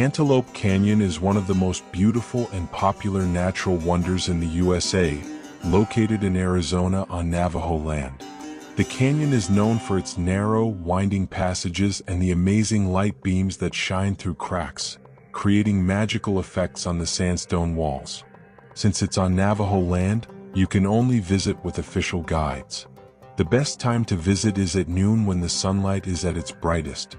Antelope Canyon is one of the most beautiful and popular natural wonders in the USA, located in Arizona on Navajo land. The canyon is known for its narrow, winding passages and the amazing light beams that shine through cracks, creating magical effects on the sandstone walls. Since it's on Navajo land, you can only visit with official guides. The best time to visit is at noon when the sunlight is at its brightest.